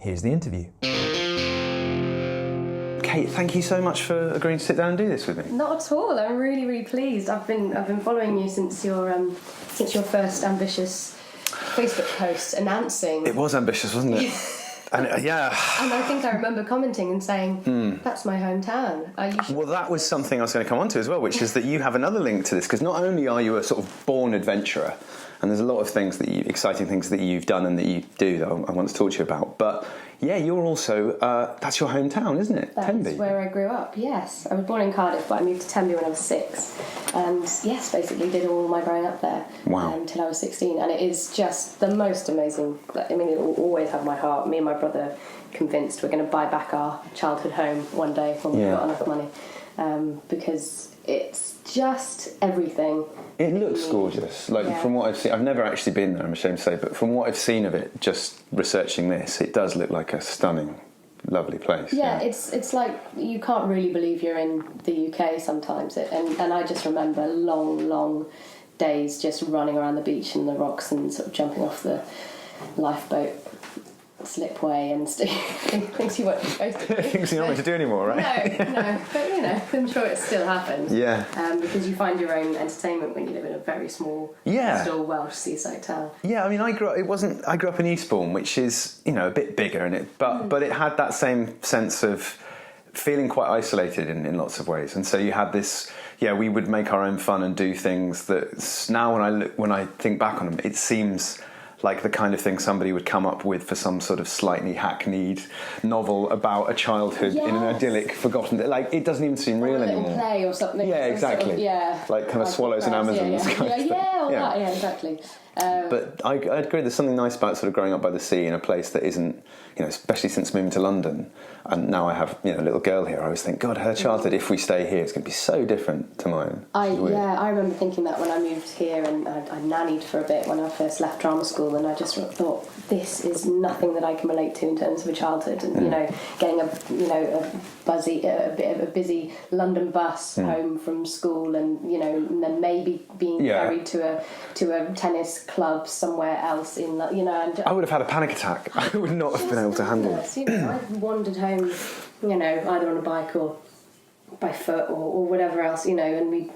Here's the interview. Kate, thank you so much for agreeing to sit down and do this with me. Not at all. I'm really, really pleased. I've been following you since your first ambitious Facebook post announcing. It was ambitious, wasn't it? And yeah. And I think I remember commenting and saying, "That's my hometown." Well, that was something I was going to come on to as well, which is that you have another link to this, because not only are you a sort of born adventurer, and there's a lot of things exciting things that you've done and that you do that I want to talk to you about, but yeah, you're also, that's your hometown, isn't it? That's Tenby. where I grew up, yes. I was born in Cardiff, but I moved to Tenby when I was 6. And yes, basically did all my growing up there. Wow. Until I was 16. And it is just the most amazing. I mean, it will always have my heart. Me and my brother convinced we're going to buy back our childhood home one day when we've got enough money. Because it's just everything. It looks gorgeous. From what I've seen, I've never actually been there, I'm ashamed to say, but from what I've seen of it, just researching this, it does look like a stunning, lovely place. Yeah, it's like you can't really believe you're in the UK sometimes. And I just remember long days just running around the beach and the rocks and sort of jumping off the lifeboat slipway and things you weren't supposed to do. Things you're not meant to do anymore, right? No, but I'm sure it still happens. Yeah. Because you find your own entertainment when you live in a very small, still Welsh seaside town. Yeah, I mean, I grew up in Eastbourne, which is, a bit bigger in it, but it had that same sense of feeling quite isolated in lots of ways. And so you had this, we would make our own fun and do things that now when I think back on them, it seems like the kind of thing somebody would come up with for some sort of slightly hackneyed novel about a childhood in an idyllic, forgotten... Like, it doesn't even seem real anymore. A play or something. Yeah, exactly. Sort of, like kind of swallows and Amazons. Yeah, exactly. But I agree, there's something nice about sort of growing up by the sea in a place that isn't, especially since moving to London, and now I have, a little girl here, I always think, God, her childhood, if we stay here, it's going to be so different to mine. I remember thinking that when I moved here, and I nannied for a bit when I first left drama school, and I just thought, this is nothing that I can relate to in terms of a childhood, and getting a busy London bus home from school, and and then maybe being carried to a tennis club somewhere else in, and I would have had a panic attack. I would not have been able to handle it. I wandered home, either on a bike or by foot or whatever else, and we,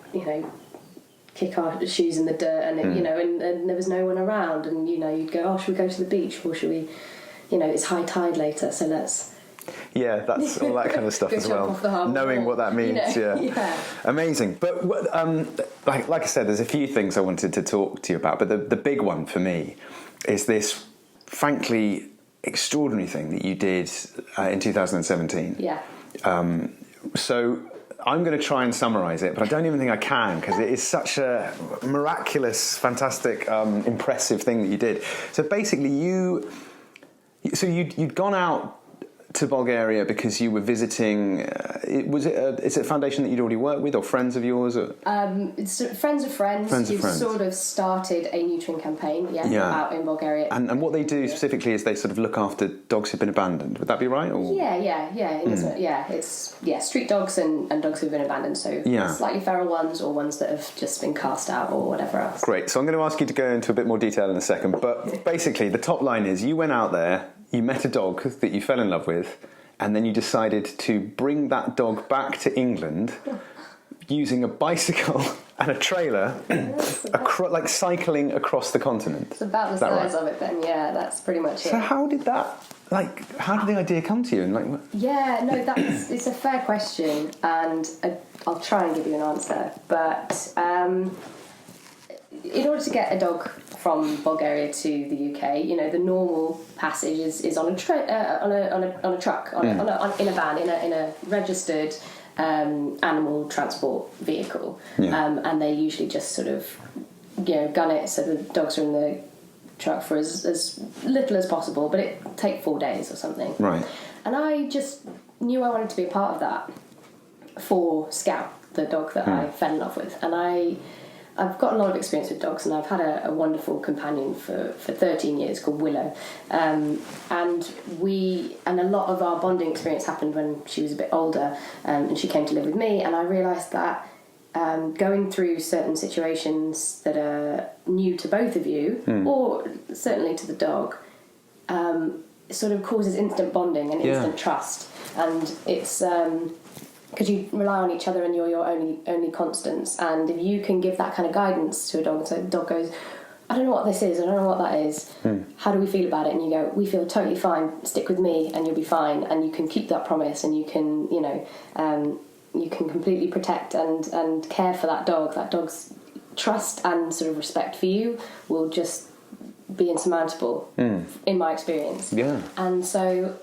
kick our shoes in the dirt, and and there was no one around, and you'd go, oh, should we go to the beach, or should we, it's high tide later, so let's. Yeah, that's all that kind of stuff as well. Knowing what that means, amazing. But like I said, there's a few things I wanted to talk to you about, but the big one for me is this, frankly, extraordinary thing that you did in 2017. Yeah. So I'm going to try and summarise it, but I don't even think I can, because it is such a miraculous, fantastic, impressive thing that you did. So basically, you'd gone out to Bulgaria because you were visiting. Is it a foundation that you'd already worked with, or friends of yours? Or? It's friends of friends. Who sort of started a neutering campaign. Out in Bulgaria. And what they do specifically is they sort of look after dogs who've been abandoned. Would that be right? Or? It's street dogs and dogs who've been abandoned. So slightly feral ones, or ones that have just been cast out, or whatever else. Great. So I'm going to ask you to go into a bit more detail in a second. But basically, the top line is you went out there. You met a dog that you fell in love with, and then you decided to bring that dog back to England using a bicycle and a trailer, like cycling across the continent. It's about the size of it then, that's pretty much it. So how did the idea come to you? And it's a fair question, and I'll try and give you an answer, but in order to get a dog from Bulgaria to the UK, the normal passage is on a truck, in a van, in a registered animal transport vehicle, and they usually just sort of gun it so the dogs are in the truck for as little as possible, but it take 4 days or something. Right. And I just knew I wanted to be a part of that for Scout, the dog that I fell in love with, and I've got a lot of experience with dogs, and I've had a wonderful companion for 13 years called Willow, and a lot of our bonding experience happened when she was a bit older, and she came to live with me, and I realised that going through certain situations that are new to both of you, or certainly to the dog, sort of causes instant bonding and instant trust, and it's because you rely on each other and you're your only constants. And if you can give that kind of guidance to a dog, so the dog goes, I don't know what this is, I don't know what that is, how do we feel about it? And you go, we feel totally fine, stick with me and you'll be fine. And you can keep that promise, and you can, you can completely protect and care for that dog. That dog's trust and sort of respect for you will just be insurmountable, in my experience. Yeah. And so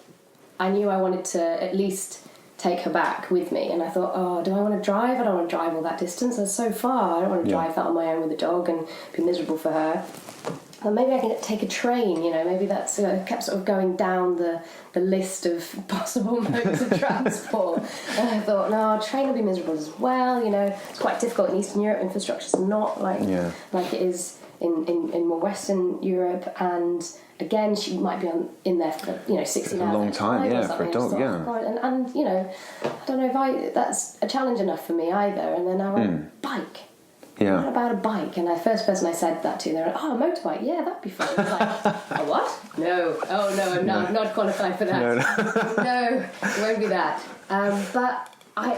I knew I wanted to at least take her back with me, and I thought, oh, do I want to drive? I don't want to drive all that distance, that's so far. I don't want to drive that on my own with a dog and be miserable for her. Well, maybe I can take a train, maybe that's... I kept sort of going down the list of possible modes of transport, and I thought, no, a train will be miserable as well, It's quite difficult in Eastern Europe, infrastructure's not like it is in more Western Europe, and again, she might be in there for 16 hours. A long time, for a dog, and I don't know if that's a challenge enough for me either. And then I went, bike. Yeah. What about a bike? And the first person I said that to, they went, oh, a motorbike, yeah, that'd be fun. I was like, a what? No. Oh, no, I'm not qualified for that. No, it won't be that. But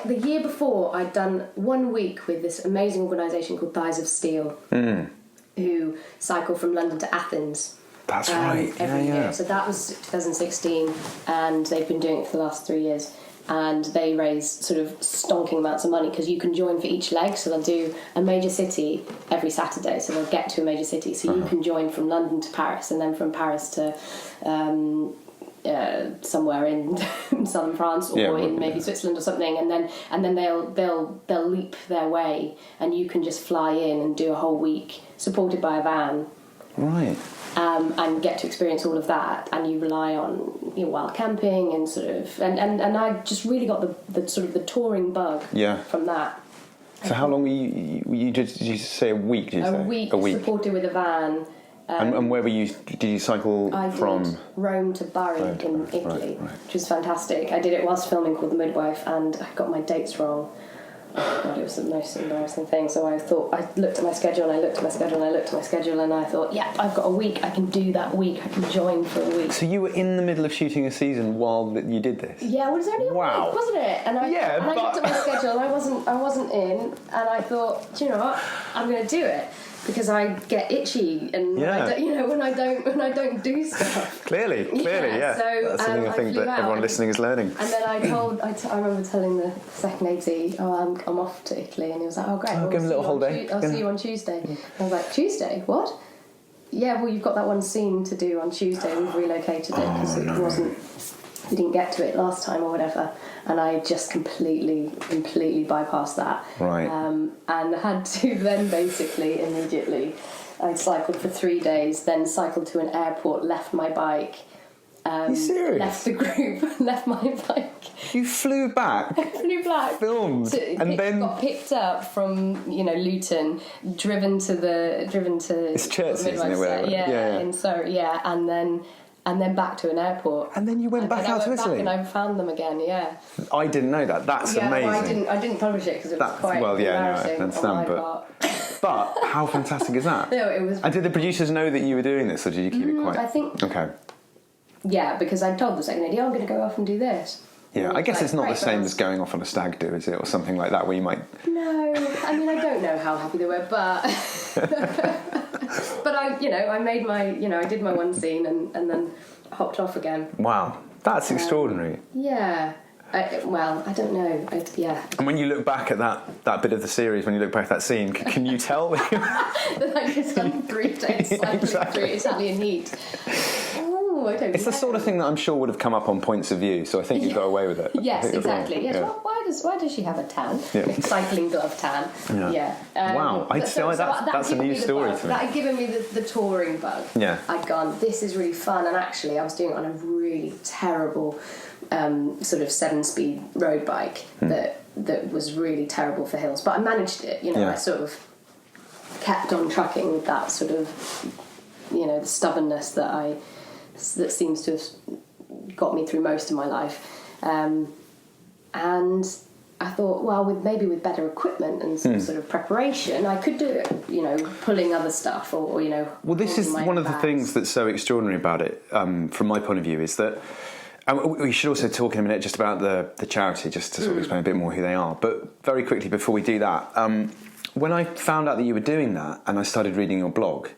the year before, I'd done 1 week with this amazing organisation called Thighs of Steel, who cycle from London to Athens. That's right. Every year. So that was 2016, and they've been doing it for the last 3 years. And they raise sort of stonking amounts of money because you can join for each leg. So they'll do a major city every Saturday. So they'll get to a major city. So you can join from London to Paris, and then from Paris to somewhere in southern France or in maybe Switzerland or something. And then they'll leap their way, and you can just fly in and do a whole week supported by a van. Right. And get to experience all of that, and you rely on wild camping and sort of and I just really got the sort of the touring bug from that. So how long were you did you say a week? Did you say? A week supported with a van. And where were you? Did you cycle from? Did Rome to Bari in Italy, right. which was fantastic. I did it whilst filming Called the Midwife, and I got my dates wrong. Oh God, it was the most embarrassing thing. So I thought, I looked at my schedule, and I looked at my schedule, and I looked at my schedule, and I thought, yeah, I've got a week. I can do that week. I can join for a week. So you were in the middle of shooting a season while you did this? Yeah, well, it was only a week, wasn't it? And I looked at my schedule, and I wasn't in, and I thought, do you know what? I'm going to do it. Because I get itchy, and when I don't do stuff. Clearly, yeah. So that's something I think that everyone listening is learning. And then I remember telling the second AT, oh, I'm off to Italy, and he was like, oh great, give him a little holiday. I'll see you on Tuesday. And I was like, Tuesday? What? Yeah, well, you've got that one scene to do on Tuesday. We've relocated it because we didn't get to it last time or whatever. And I just completely bypassed that. Right. And had to then basically immediately, I cycled for 3 days, then cycled to an airport, left my bike. Are you serious? Left the group, left my bike. You flew back? I flew back. Filmed? Then... got picked up from, Luton, driven to... It's Chertsey, isn't it? Whatever. Yeah. In Surrey, and then back to an airport. And then you went back out to Italy? And I found them again, yeah. I didn't know that. That's amazing. Well, I didn't publish it because it was quite embarrassing on my part. But how fantastic is that? No, it was... And did the producers know that you were doing this, or did you keep it quiet? I think... Okay. Yeah, because I told the second lady, I'm going to go off and do this. Yeah, I guess it's not the same as going off on a stag do, is it? Or something like that where you might... No, I mean, I don't know how happy they were, but... But I made my, I did my one scene and then hopped off again. Wow, that's extraordinary. Yeah. I don't know. And when you look back at that bit of the series, when you look back at that scene, can you tell that I just done 3 days cycling through Italian heat? Oh, I don't know. It's the sort of thing that I'm sure would have come up on Points of View, so I think you go away with it. Yes, exactly. Yes. Well, why does she have a tan? Yeah. Cycling glove tan. Yeah. Wow, that's a new story to me. That had given me the touring bug. Yeah. I'd gone, this is really fun, and actually I was doing it on a really terrible sort of 7-speed road bike that was really terrible for hills, but I managed it. I sort of kept on trucking with that sort of the stubbornness that seems to have got me through most of my life, and I thought, well, with better equipment and some sort of preparation, I could do it, pulling other stuff or Well, this is one of the things that's so extraordinary about it, from my point of view, is that. And we should also talk in a minute just about the charity, just to sort of explain a bit more who they are. But very quickly before we do that, when I found out that you were doing that and I started reading your blog,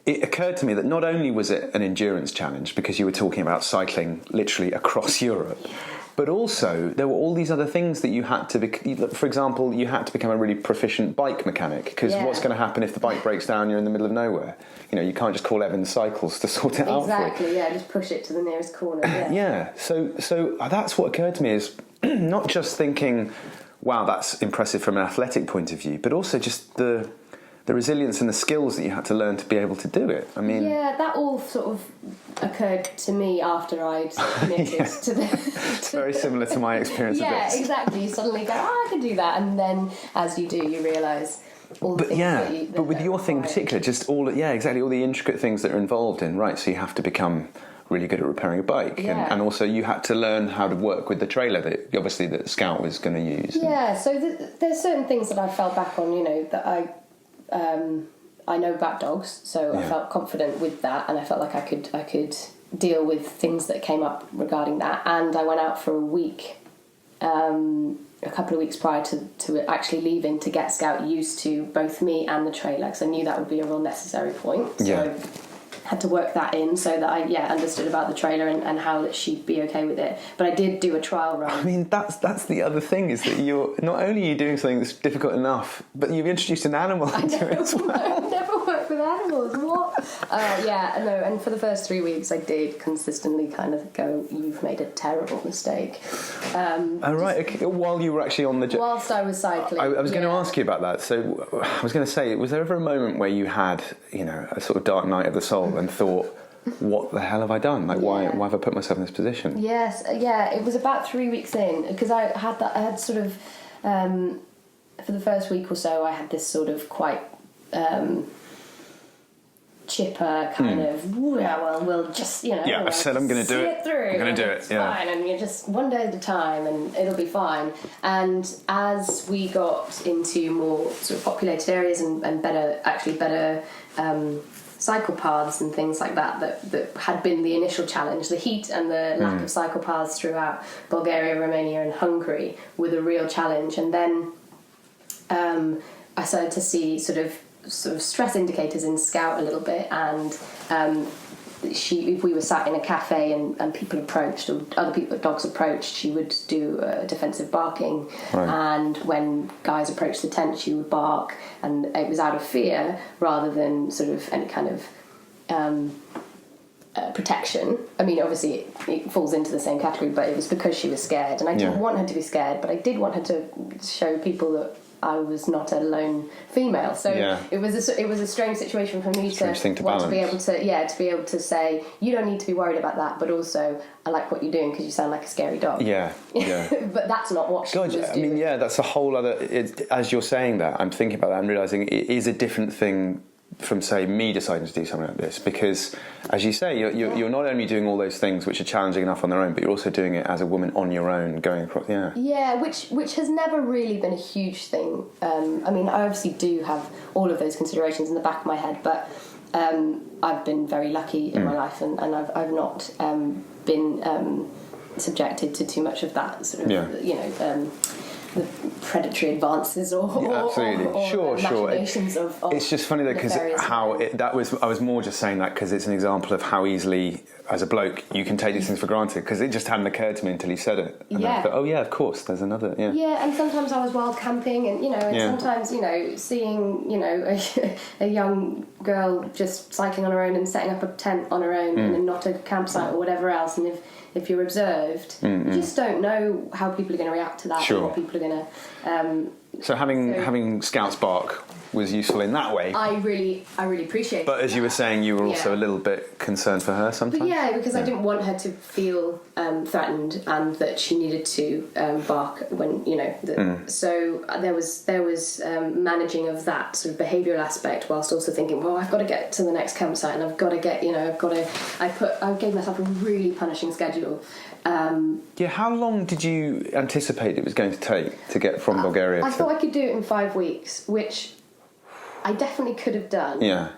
it occurred to me that not only was it an endurance challenge, because you were talking about cycling literally across Europe, but also there were all these other things that you had to for example, you had to become a really proficient bike mechanic, because what's going to happen if the bike breaks down, you're in the middle of nowhere? You can't just call Evans Cycles to sort it out for you. Exactly, just push it to the nearest corner. Yeah, so that's what occurred to me, is not just thinking, wow, that's impressive from an athletic point of view, but also just the resilience and the skills that you had to learn to be able to do it. I mean... Yeah, that all sort of occurred to me after I'd committed to the... It's very similar to my experience of this. Yeah, exactly. You suddenly go, I can do that. And then, as you do, you realise all the things but with your thing in particular, just all the intricate things that are involved in, right, so you have to become really good at repairing a bike, and also you had to learn how to work with the trailer that Scout was going to use. Yeah, so there's certain things that I fell back on, that I know about dogs, so I felt confident with that, and I felt like I could deal with things that came up regarding that. And I went out for a week, a couple of weeks prior to actually leaving, to get Scout used to both me and the trailer, because I knew that would be a real necessary point. So had to work that in so that I understood about the trailer and how that she'd be okay with it. But I did do a trial run. I mean, that's the other thing, is that you're not only are you doing something that's difficult enough, but you've introduced an animal into it as well. I've never worked with animals. What? And for the first 3 weeks I did consistently kind of go, you've made a terrible mistake. Okay. While you were actually on the... Whilst I was cycling. I was going to ask you about that. So I was going to say, was there ever a moment where you had, a sort of dark night of the soul and thought, what the hell have I done? Like, why have I put myself in this position? Yes, it was about 3 weeks in, because I had sort of, for the first week or so, I had this sort of quite chipper kind of, we'll just, I said I'm going to do it. I'm going to do it. It's fine, and you're just one day at a time, and it'll be fine. And as we got into more sort of populated areas and better cycle paths and things like that had been the initial challenge, the heat and the lack of cycle paths throughout Bulgaria, Romania and Hungary were the real challenge. And then I started to see sort of stress indicators in Scout a little bit, and if we were sat in a cafe and people approached, or dogs approached, she would do defensive barking. Right. And when guys approached the tent, she would bark, and it was out of fear rather than sort of any kind of protection. I mean, obviously it falls into the same category, but it was because she was scared, and I didn't want her to be scared, but I did want her to show people that I was not a lone female. So it was a strange situation for me to be able to say, you don't need to be worried about that, but also I like what you're doing because you sound like a scary dog. Yeah. But that's not what she was doing. I mean, that's a whole other... as you're saying that, I'm thinking about that and realising it is a different thing from, say, me deciding to do something like this, because, as you say, you're not only doing all those things which are challenging enough on their own, but you're also doing it as a woman on your own, going across. Which has never really been a huge thing. I mean, I obviously do have all of those considerations in the back of my head, but I've been very lucky in my life, and I've not been subjected to too much of that sort of the predatory advances or machinations of it's just funny though, because I was more just saying that because it's an example of how easily, as a bloke, you can take these things for granted, because it just hadn't occurred to me until he said it, and I thought, of course there's another. And sometimes I was wild camping, and sometimes seeing a young girl just cycling on her own and setting up a tent on her own and not a campsite or whatever else, and if you're observed, you just don't know how people are going to react to that, or what people are going to So having Scout's bark was useful in that way. I really appreciate it. But as you were saying, you were also a little bit concerned for her sometimes? But yeah, because I didn't want her to feel threatened and that she needed to bark when, So there was managing of that sort of behavioural aspect whilst also thinking, well, I've got to get to the next campsite and I've got to get, I gave myself a really punishing schedule. How long did you anticipate it was going to take to get from Bulgaria? I thought I could do it in 5 weeks, which I definitely could have done. Yeah.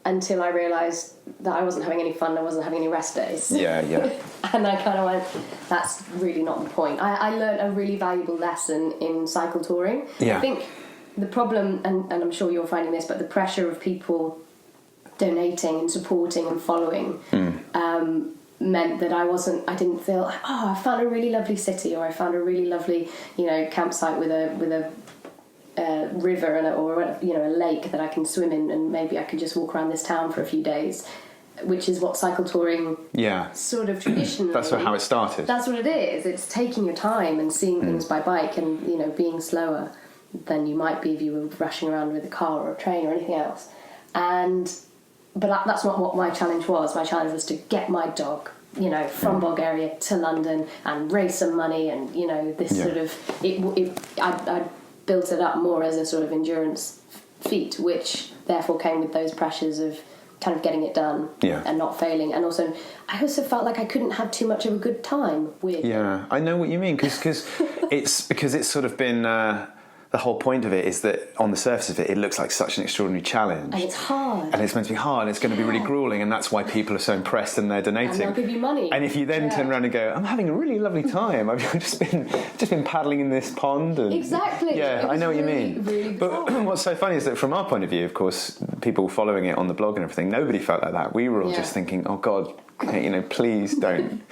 Until I realised that I wasn't having any fun, I wasn't having any rest days. Yeah. And I kind of went, that's really not the point. I learned a really valuable lesson in cycle touring. Yeah. I think the problem, and I'm sure you're finding this, but the pressure of people donating and supporting and following meant that I didn't feel like, I found a really lovely city, or I found a really lovely, campsite with a river or a lake that I can swim in, and maybe I can just walk around this town for a few days, which is what cycle touring sort of traditionally. That's how it started. That's what it is. It's taking your time and seeing things by bike, and being slower than you might be if you were rushing around with a car or a train or anything else. But that's not what my challenge was. My challenge was to get my dog, from Bulgaria to London and raise some money, and this sort of I built it up more as a sort of endurance feat, which therefore came with those pressures of kind of getting it done and not failing. And also, I also felt like I couldn't have too much of a good time with. Yeah, I know what you mean, because it's sort of been. The whole point of it is that on the surface of it, it looks like such an extraordinary challenge. And it's hard. And it's meant to be hard, and it's going to be really gruelling, and that's why people are so impressed and they're donating. And they'll give you money. And if you then turn around and go, I'm having a really lovely time, I've just been paddling in this pond. And, exactly. Yeah, I know what you mean. Really but what's so funny is that from our point of view, of course, people following it on the blog and everything, nobody felt like that. We were all just thinking, oh God, please don't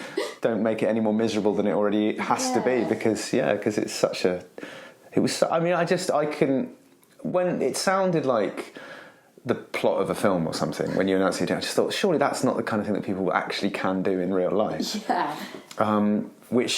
make it any more miserable than it already has to be, because it's such a... It was. I couldn't. When it sounded like the plot of a film or something, when you announced it, I just thought, surely that's not the kind of thing that people actually can do in real life. Yeah.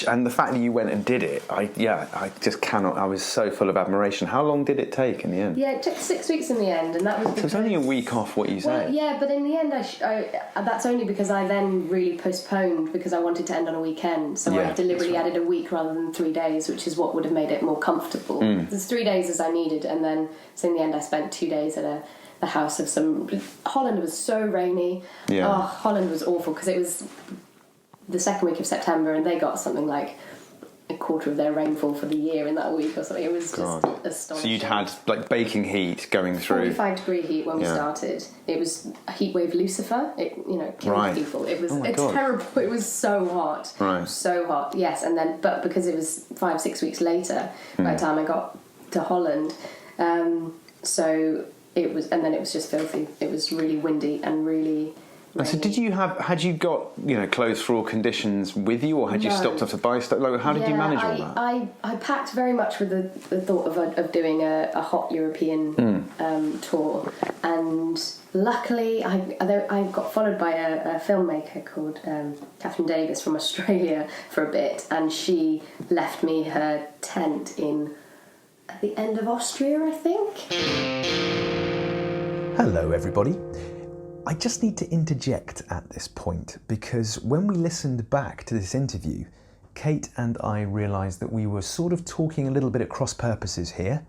And the fact that you went and did it, I just cannot. I was so full of admiration. How long did it take in the end? Yeah, it took 6 weeks in the end, and that was. So it's only a week off what you say. Well, yeah, but in the end, that's only because I then really postponed, because I wanted to end on a weekend. So I deliberately added a week rather than 3 days, which is what would have made it more comfortable. There's 3 days as I needed, and then so in the end, I spent 2 days at the house of some. Holland was so rainy. Yeah. Oh, Holland was awful, because it was the second week of September, and they got something like a quarter of their rainfall for the year in that week or something. It was just astonishing. So you'd had like baking heat going through 45-degree heat when we started. It was a heat wave Lucifer. It killed people. It was terrible. It was so hot. Right. So hot. Yes, and then but because it was 5-6 weeks later by the time I got to Holland, so it was, and then it was just filthy. It was really windy and really. And so had you got clothes for all conditions with you, or had you stopped off to buy stuff? Like, how did you manage all that? I packed very much with the thought of doing a hot European tour, and luckily I got followed by a filmmaker called Catherine Davis from Australia for a bit, and she left me her tent at the end of Austria, I think. Hello everybody. I just need to interject at this point, because when we listened back to this interview, Kate and I realised that we were sort of talking a little bit at cross purposes here.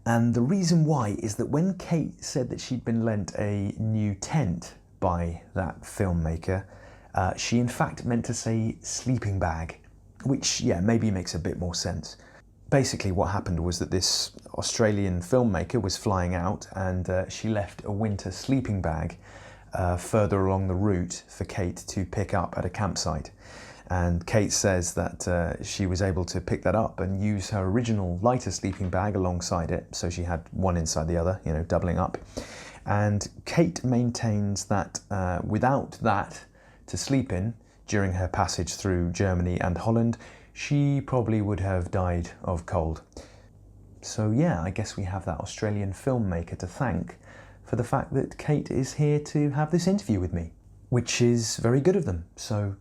And the reason why is that when Kate said that she'd been lent a new tent by that filmmaker, she in fact meant to say sleeping bag, which maybe makes a bit more sense. Basically what happened was that this Australian filmmaker was flying out, and she left a winter sleeping bag further along the route for Kate to pick up at a campsite. And Kate says that she was able to pick that up and use her original lighter sleeping bag alongside it, so she had one inside the other, doubling up. And Kate maintains that without that to sleep in during her passage through Germany and Holland, she probably would have died of cold. So I guess we have that Australian filmmaker to thank for the fact that Kate is here to have this interview with me, which is very good of them. So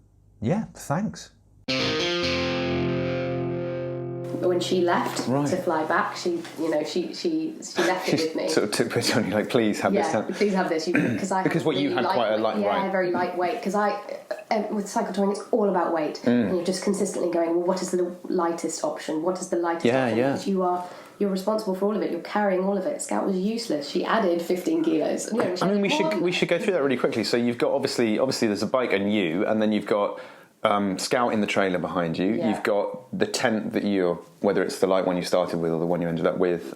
thanks. when she left Right. to fly back, she left it with me. Sort of put it on you like, please have this Yeah, down. please have this. Because you had quite a light, yeah, right. very lightweight. Because with cycle touring, it's all about weight, and you're just consistently going, well, what is the lightest option? What is the lightest option? Yeah. Because you're responsible for all of it. You're carrying all of it. Scout was useless. She added 15 kilos. We should go through that really quickly. So you've got obviously there's a bike and you, and then you've got Scout in the trailer behind you. Yeah. You've got the tent that whether it's the light one you started with or the one you ended up with.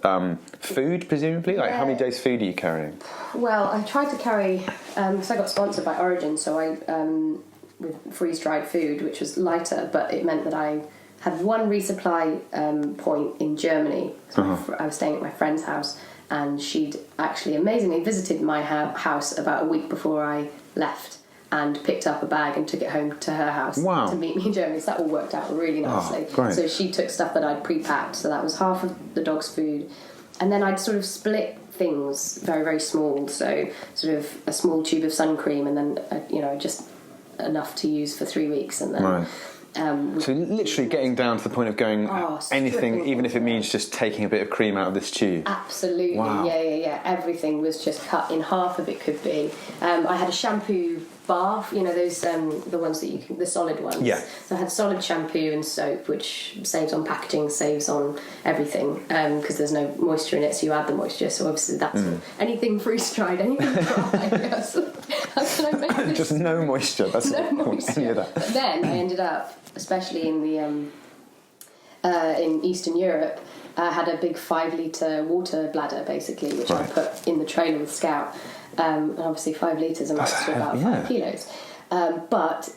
Food, presumably. Like how many days' food are you carrying? Well, I tried to carry because I got sponsored by Origin, so I with freeze dried food, which was lighter, but it meant that I had one resupply point in Germany. So I was staying at my friend's house, and she'd actually amazingly visited my house about a week before I left and picked up a bag and took it home to her house to meet me in Germany. So that all worked out really nicely. Great. So she took stuff that I'd pre-packed, so that was half of the dog's food. And then I'd sort of split things very, very small, so sort of a small tube of sun cream and then, just enough to use for 3 weeks. And then... Right. So literally getting down to the point of going anything, even if it means just taking a bit of cream out of this tube. Absolutely, Wow. yeah. Everything was just cut in half if it could be. I had a shampoo bar, those the ones that the solid ones. Yeah. So I had solid shampoo and soap, which saves on packaging, saves on everything, because there's no moisture in it, so you add the moisture. So obviously that's anything freeze-dried, anything dry. Yes. How can I make this? Just no moisture. That's no moisture. Any of that. But then I ended up, especially in the in Eastern Europe, I had a big 5-litre water bladder basically, which I put in the trailer with Scout. And obviously 5 litres amounts to about 5 kilos. But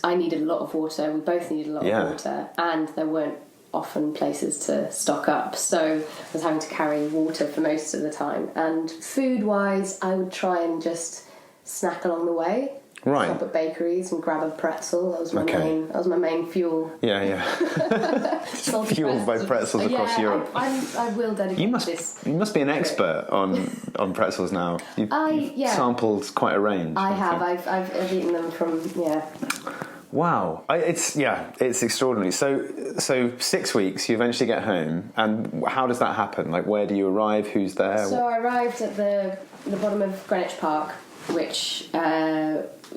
I needed a lot of water. We both needed a lot of water, and there weren't often places to stock up, so I was having to carry water for most of the time. And food-wise, I would try and just snack along the way. Right. Stop at bakeries and grab a pretzel. That was my main. That was my main fuel. Yeah. Fueled by pretzels across Europe. I will dedicate this. You must be an expert on pretzels now. You've sampled quite a range. I have. I've eaten them from Wow, it's extraordinary. So 6 weeks, you eventually get home, and how does that happen? Like, where do you arrive? Who's there? So I arrived at the bottom of Greenwich Park, which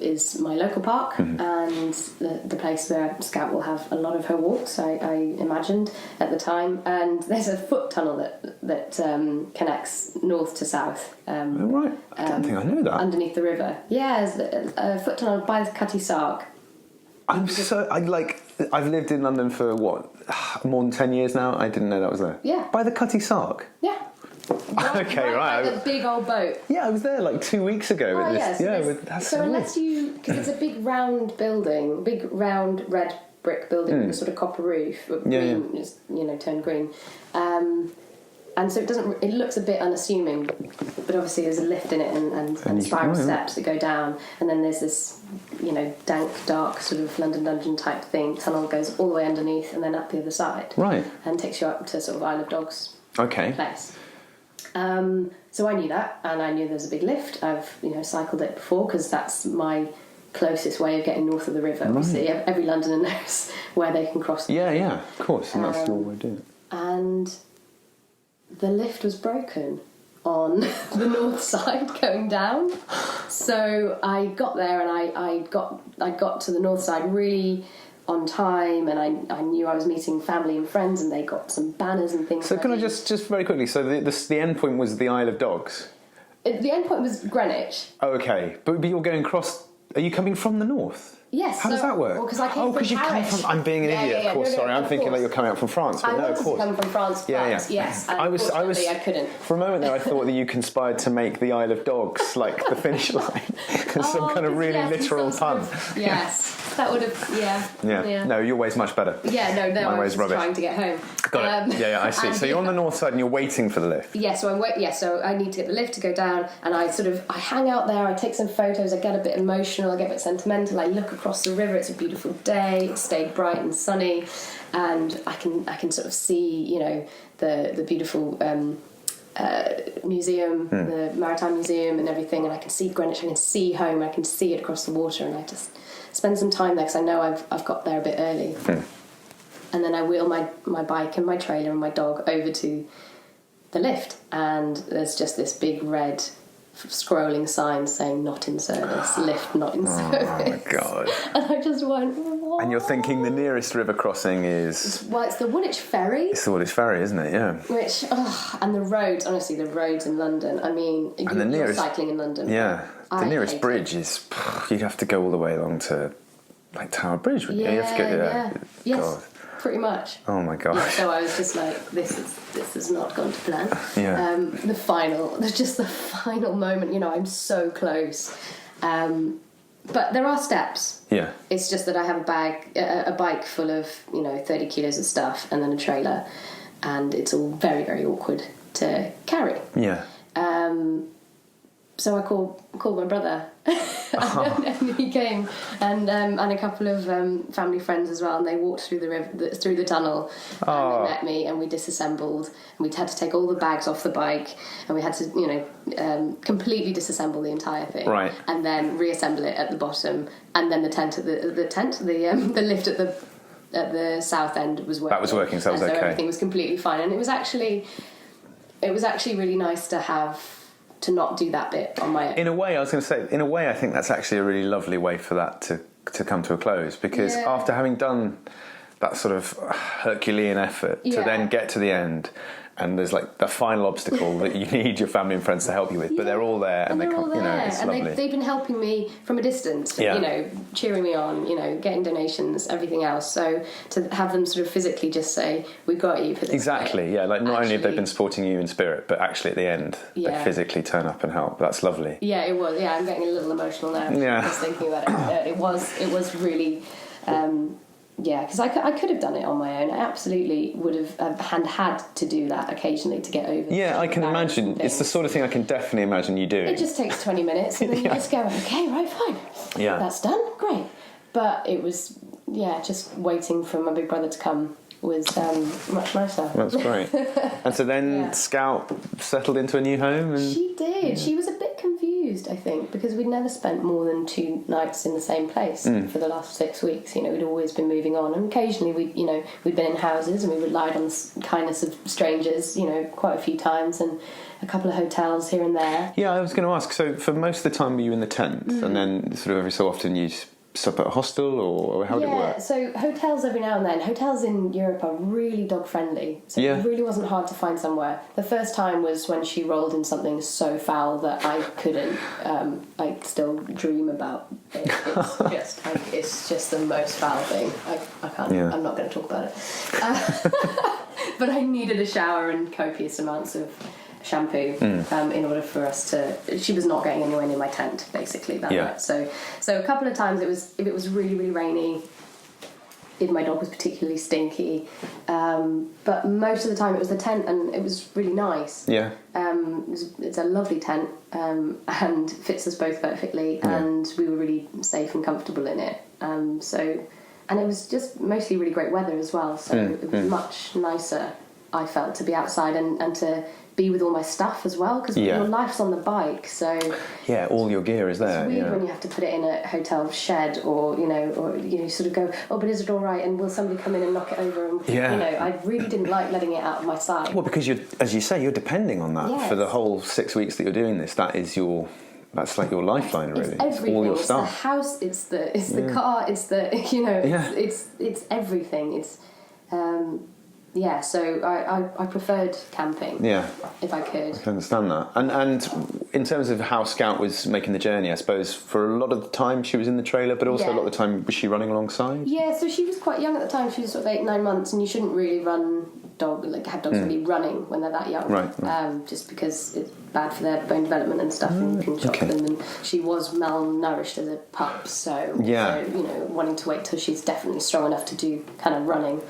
is my local park, and the place where Scout will have a lot of her walks, I imagined at the time. And there's a foot tunnel that connects north to south. Right, I don't think I knew that. Underneath the river. Yeah, there's a foot tunnel by the Cutty Sark. I've lived in London for more than 10 years now. I didn't know that was there. Yeah. By the Cutty Sark? Yeah. Okay, right. By the big old boat. Yeah, I was there like 2 weeks ago. Oh, with this. That's so unless because it's a big round building, big round red brick building with a sort of copper roof, green, is, turned green. And so it looks a bit unassuming, but obviously there's a lift in it and spiral steps that go down, and then there's this, dank, dark sort of London Dungeon type thing. Tunnel goes all the way underneath and then up the other side. Right. And takes you up to sort of Isle of Dogs place. So I knew that, and I knew there's a big lift. I've, cycled it before because that's my closest way of getting north of the river. Obviously, every Londoner knows where they can cross the river. Yeah, of course, and that's your way of doing it. And the lift was broken on the north side going down. So I got there and I got to the north side really on time, and I knew I was meeting family and friends, and they got some banners and things. So can I just very quickly, so the end point was the Isle of Dogs? The end point was Greenwich. Oh, okay. But you're going across, are you coming from the north? Yes. How does that work? Well, because I came from Paris. I'm being an idiot, of course. Sorry, I'm thinking that you're coming out from France, but no, of course. I wanted to come from France, but yes, and unfortunately I couldn't. For a moment there, I thought that you conspired to make the Isle of Dogs like the finish line, some kind of really literal pun. Yes, that would have. Yeah. No, your way's much better. Yeah, no, My I was way's rubbish. trying to get home. Got it. I see. So you're on the north side and you're waiting for the lift. Yeah, so I need to get the lift to go down, and I hang out there, I take some photos, I get a bit emotional, I get a bit sentimental, I look across the river, it's a beautiful day, it stayed bright and sunny, and I can sort of see, the beautiful museum, the Maritime Museum and everything, and I can see Greenwich, I can see home, I can see it across the water, and I just spend some time there because I know I've got there a bit early. and then I wheel my bike and my trailer and my dog over to the lift, and there's just this big red scrolling sign saying "not in service," lift not in service. Oh my God. And I just went, what? And you're thinking the nearest river crossing is... Well, it's the Woolwich Ferry. It's the Woolwich Ferry, isn't it? Yeah. Which, and the roads, honestly, the roads in London, I mean, you're cycling in London. Yeah. The nearest bridge is... You'd have to go all the way along to, like, Tower Bridge, wouldn't you? You have to get there. Yes, God. pretty much. Oh my God. Yeah, so I was just like, this has not gone to plan. Yeah. The final moment, I'm so close. But there are steps. Yeah. It's just that I have a bike full of 30 kilos of stuff, and then a trailer, and it's all very, very awkward to carry. Yeah. So I called my brother, and he came, and a couple of family friends as well, and they walked through the river, through the tunnel, and they met me, and we disassembled, and we had to take all the bags off the bike, and we had to completely disassemble the entire thing, right, and then reassemble it at the bottom, and then the lift at the south end was working. That was working, so that was okay. So everything was completely fine, and it was actually really nice to not do that bit on my own. In a way, I think that's actually a really lovely way for that to come to a close, because after having done that sort of Herculean effort to then get to the end, and there's like the final obstacle that you need your family and friends to help you with, but they're all there, and they come, it's and lovely. they've been helping me from a distance, cheering me on, getting donations, everything else. So to have them sort of physically just say, "We got you for this." Exactly, day. yeah. Like not only have they been supporting you in spirit, but actually at the end, they physically turn up and help. That's lovely. Yeah, it was. Yeah, I'm getting a little emotional now. Just thinking about it. It was really. Because I could have done it on my own. I absolutely would have had to do that occasionally to get over. Yeah, I can imagine. It's the sort of thing I can definitely imagine you doing. It just takes 20 minutes, and then you just go, okay, right, fine. Yeah, that's done, great. But it was, just waiting for my big brother to come was much nicer. That's great. And so then Scout settled into a new home. And she did. Yeah. She was a bit confused, I think, because we'd never spent more than 2 nights in the same place for the last 6 weeks. We'd always been moving on, and occasionally we'd been in houses and we relied on the kindness of strangers, quite a few times, and a couple of hotels here and there. Yeah, I was going to ask. So for most of the time, were you in the tent, and then sort of every so often you'd stop at a hostel, or how did it work? Yeah, so hotels every now and then. Hotels in Europe are really dog friendly, so it really wasn't hard to find somewhere. The first time was when she rolled in something so foul that I couldn't. I still dream about it. It's just the most foul thing. I can't. Yeah. I'm not going to talk about it. But I needed a shower and copious amounts of shampoo in order for us to. She was not going anywhere near my tent basically that night. So a couple of times if it was really, really rainy, if my dog was particularly stinky, but most of the time it was the tent, and it was really nice. It's a lovely tent, and fits us both perfectly, and we were really safe and comfortable in it, and it was just mostly really great weather as well, so it was much nicer, I felt, to be outside and to be with all my stuff as well, because your life's on the bike, so all your gear is there. It's weird when you have to put it in a hotel shed, or you sort of go, oh, but is it all right, and will somebody come in and knock it over, and I really didn't like letting it out of my sight. Well, because as you say, you're depending on that for the whole 6 weeks that you're doing this. That's like your lifeline, really. It's everything. All your it's stuff. The house. It's the car. It's the it's everything. It's so I preferred camping. Yeah. If I could. I can understand that. And in terms of how Scout was making the journey, I suppose for a lot of the time she was in the trailer, but also a lot of the time was she running alongside? Yeah, so she was quite young at the time. She was sort of 8-9 months, and you shouldn't really have dogs really running when they're that young. Right. Just because it's bad for their bone development and stuff, and you can shock them. And she was malnourished as a pup, so wanting to wait till she's definitely strong enough to do kind of running.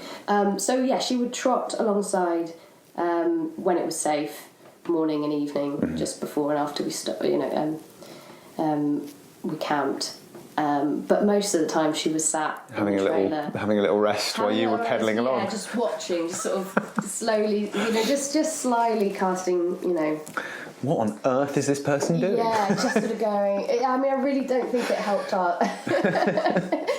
She would trot alongside when it was safe, morning and evening, just before and after we we camped. But most of the time she was sat having a little rest while you were pedalling along. Yeah, just watching, just sort of slowly, just slyly casting, What on earth is this person doing? Yeah, just sort of going. I mean, I really don't think it helped our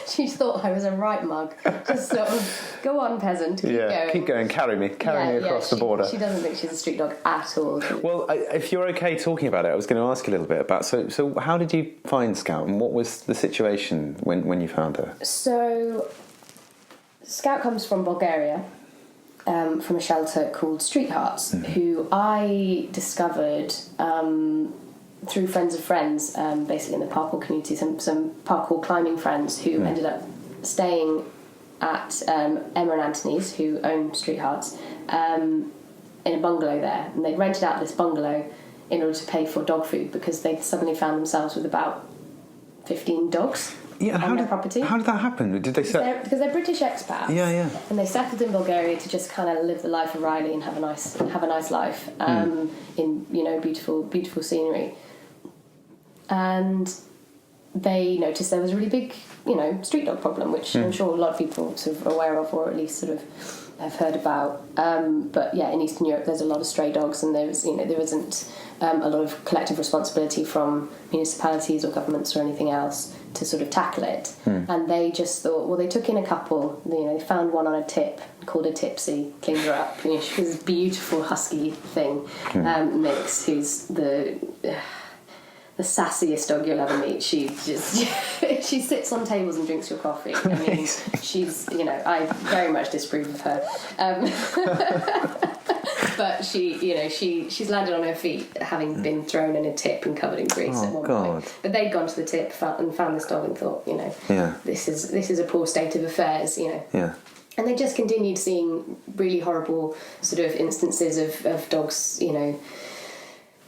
she thought I was a right mug. Just sort of, go on, peasant, keep going. Keep going, carry me across the border. She doesn't think she's a street dog at all. Well, if you're okay talking about it, I was going to ask you a little bit about, so how did you find Scout, and what was the situation when you found her? So, Scout comes from Bulgaria, from a shelter called Street Hearts, who I discovered through friends of friends, basically in the parkour community, some parkour climbing friends who ended up staying at Emma and Anthony's, who own Street Hearts, in a bungalow there. And they'd rented out this bungalow in order to pay for dog food because they suddenly found themselves with about 15 dogs. Yeah, and on their property. How did that happen? Did they because they're British expats. Yeah. And they settled in Bulgaria to just kind of live the life of Riley and have a nice life in beautiful scenery. And they noticed there was a really big street dog problem, which I'm sure a lot of people sort of are aware of, or at least sort of have heard about. But yeah, in Eastern Europe there's a lot of stray dogs, and there isn't a lot of collective responsibility from municipalities or governments or anything else to sort of tackle it. And they just thought, well, they took in a couple, they found one on a tip, called her Tipsy, cleaned her up. She was this beautiful husky thing, Mix, who's the sassiest dog you'll ever meet. She just she sits on tables and drinks your coffee. I mean, she's I very much disapprove of her, but she's landed on her feet, having been thrown in a tip and covered in grease at one point. But they'd gone to the tip and found this dog and thought, this is a poor state of affairs, Yeah. And they just continued seeing really horrible sort of instances of dogs,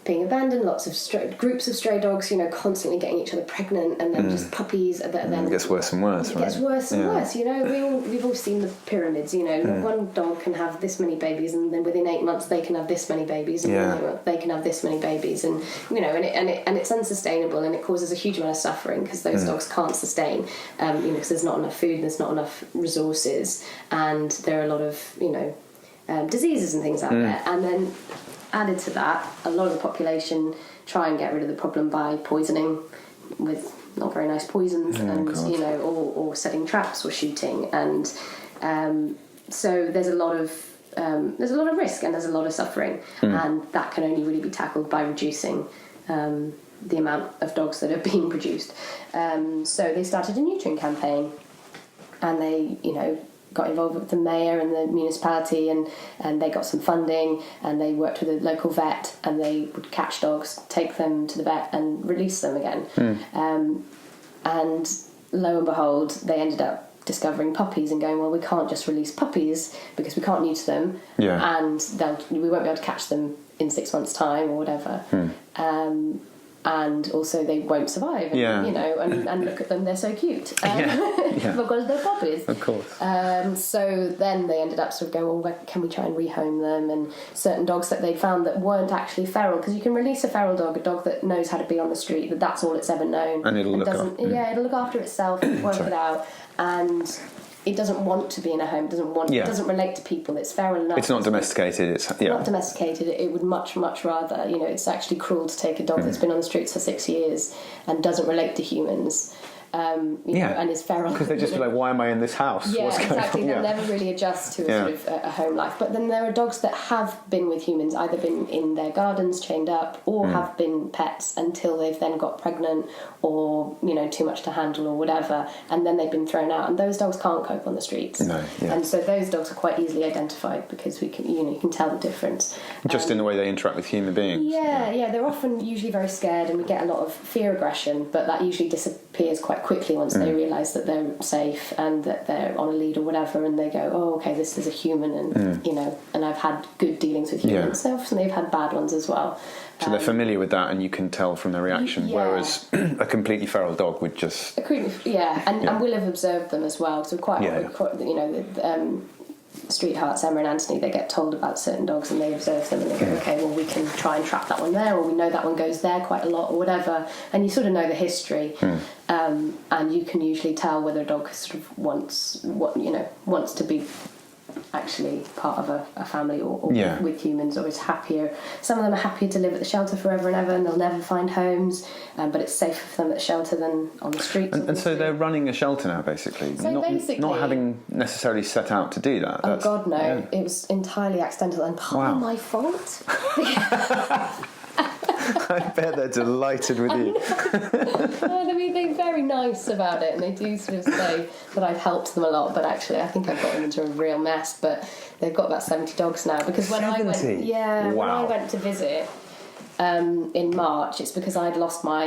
being abandoned, lots of groups of stray dogs, constantly getting each other pregnant, and then just puppies. Then it gets worse and worse, right? It gets worse and worse. We've all seen the pyramids. One dog can have this many babies, and then within 8 months they can have this many babies, and then they can have this many babies, and and it's unsustainable, and it causes a huge amount of suffering because those dogs can't sustain, because there's not enough food, there's not enough resources, and there are a lot of diseases and things out there, and then. Added to that, a lot of the population try and get rid of the problem by poisoning with not very nice poisons, or setting traps or shooting, and so there's a lot of risk and there's a lot of suffering, and that can only really be tackled by reducing the amount of dogs that are being produced. So they started a neutering campaign, and they got involved with the mayor and the municipality, and they got some funding, and they worked with a local vet, and they would catch dogs, take them to the vet and release them again. And lo and behold, they ended up discovering puppies and going, well, we can't just release puppies because we can't neuter them, and we won't be able to catch them in 6 months' time or whatever. And also they won't survive, and look at them, they're so cute, because they're puppies, of course. So then they ended up sort of going, well, can we try and rehome them? And certain dogs that they found that weren't actually feral, because you can release a feral dog, a dog that knows how to be on the street, that's all it's ever known, and it'll look after itself, work it out, and it doesn't want to be in a home. It doesn't relate to people. It's feral enough. It's not domesticated. It's not domesticated. It would much rather. It's actually cruel to take a dog that's been on the streets for 6 years and doesn't relate to humans. And is feral. Because they just be like, why am I in this house? Yeah, what's exactly. going on? They'll never really adjust to a sort of a home life. But then there are dogs that have been with humans, either been in their gardens chained up, or have been pets until they've then got pregnant, or too much to handle or whatever, and then they've been thrown out. And those dogs can't cope on the streets. No, and so those dogs are quite easily identified because we can you can tell the difference. Just in the way they interact with human beings. Yeah, they're often usually very scared, and we get a lot of fear aggression, but that usually disappears quite quickly once they realise that they're safe and that they're on a lead or whatever, and they go, oh, okay, this is a human, and and I've had good dealings with humans. So often they've had bad ones as well. So they're familiar with that, and you can tell from their reaction. Whereas a completely feral dog would just and we'll have observed them as well. So Street Hearts, Emma and Anthony, they get told about certain dogs and they observe them and they go, okay, well, we can try and trap that one there, or we know that one goes there quite a lot, or whatever. And you sort of know the history, and you can usually tell whether a dog sort of wants to be actually part of a family or Yeah. with humans, or is happier. Some of them are happier to live at the shelter forever and ever, and they'll never find homes, but it's safer for them at the shelter than on the streets. And so they're running a shelter now, basically. So basically, not having necessarily set out to do that. Oh God, no! Yeah. It was entirely accidental and partly my fault. I bet they're delighted with you. I mean, they're very nice about it, and they do sort of say that I've helped them a lot. But actually, I think I've got them into a real mess. But they've got about 70 dogs now. Because when 70? when I went to visit in March, it's because I'd lost my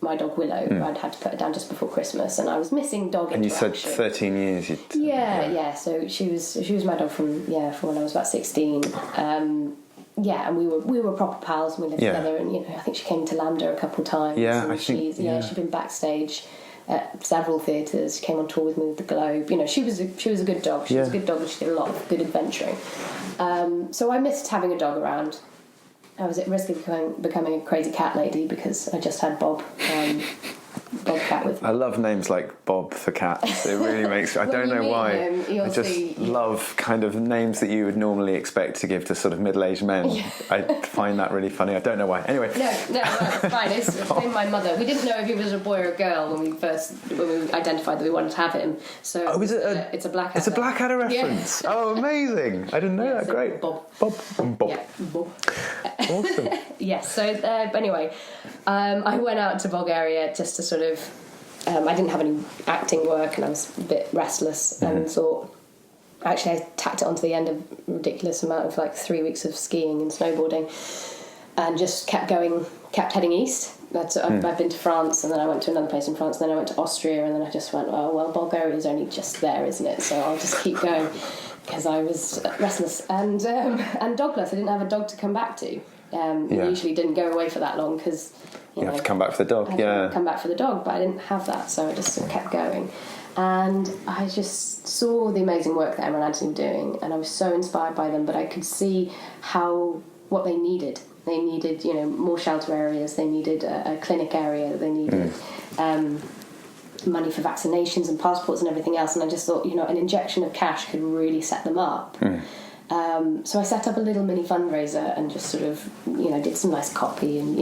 my dog Willow. I'd had to put her down just before Christmas, and I was missing dog And you interaction. said 13 years. Yeah. So she was my dog from when I was about 16. And we were proper pals, and we lived together. And I think she came to Lambda a couple of times. Yeah, and I think. she'd been backstage at several theatres. She came on tour with me with the Globe. She was a good dog. She was a good dog, and she did a lot of good adventuring. So I missed having a dog around. I was at risk of becoming a crazy cat lady because I just had Bob Cat with me. I love names like Bob for cats. It really makes... I don't know why. I just love kind of names that you would normally expect to give to sort of middle-aged men. Yeah. I find that really funny. I don't know why. Anyway. No, it's fine. It's named my mother. We didn't know if he was a boy or a girl when we identified that we wanted to have him. So it's a Blackadder. It's a Blackadder reference. Yeah. Oh, amazing. I didn't know that. Great. Bob. Yeah, Bob. Awesome. Yes, so anyway, I went out to Bulgaria just to sort of... I didn't have any acting work, and I was a bit restless, and thought... Actually, I tacked it onto the end of a ridiculous amount of 3 weeks of skiing and snowboarding, and just kept heading east. I've been to France, and then I went to another place in France, and then I went to Austria, and then I just went, oh, well, Bulgaria is only just there, isn't it? So I'll just keep going, because I was restless and dogless. I didn't have a dog to come back to. Usually didn't go away for that long because you have to come back for the dog. Come back for the dog, but I didn't have that, so I just sort of kept going. And I just saw the amazing work that Emma and Anthony were doing, and I was so inspired by them. But I could see what they needed. They needed, more shelter areas. They needed a clinic area. They needed money for vaccinations and passports and everything else. And I just thought, an injection of cash could really set them up. So I set up a little mini fundraiser and just sort of, did some nice copy and,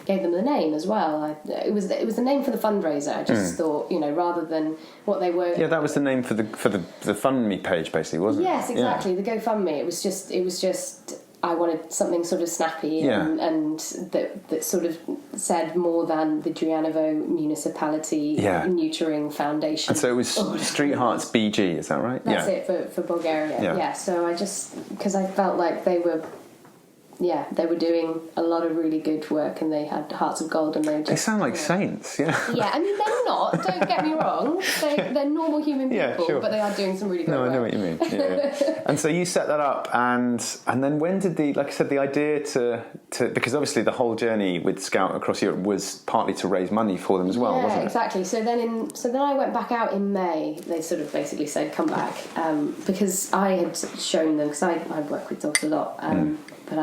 gave them the name as well. It was the name for the fundraiser. I just thought, rather than what they were. Yeah, that was the name for the FundMe page, basically, wasn't it? Yes, exactly. Yeah. The GoFundMe. It was just. I wanted something sort of snappy and that sort of said more than the Drianovo Municipality Neutering Foundation. And so it was Street Hearts BG, is that right? That's it for Bulgaria. Yeah. So I because I felt like they were doing a lot of really good work, and they had hearts of gold, and they sound like saints, yeah. Yeah, I mean, they're not, don't get me wrong. They're normal human people, but they are doing some really great work. I know what you mean. Yeah. And so you set that up, and then when did the idea to because obviously the whole journey with Scout across Europe was partly to raise money for them as well, wasn't it? Yeah, exactly. So then I went back out in May. They sort of basically said, come back, because I had shown them, because I work with dogs a lot, but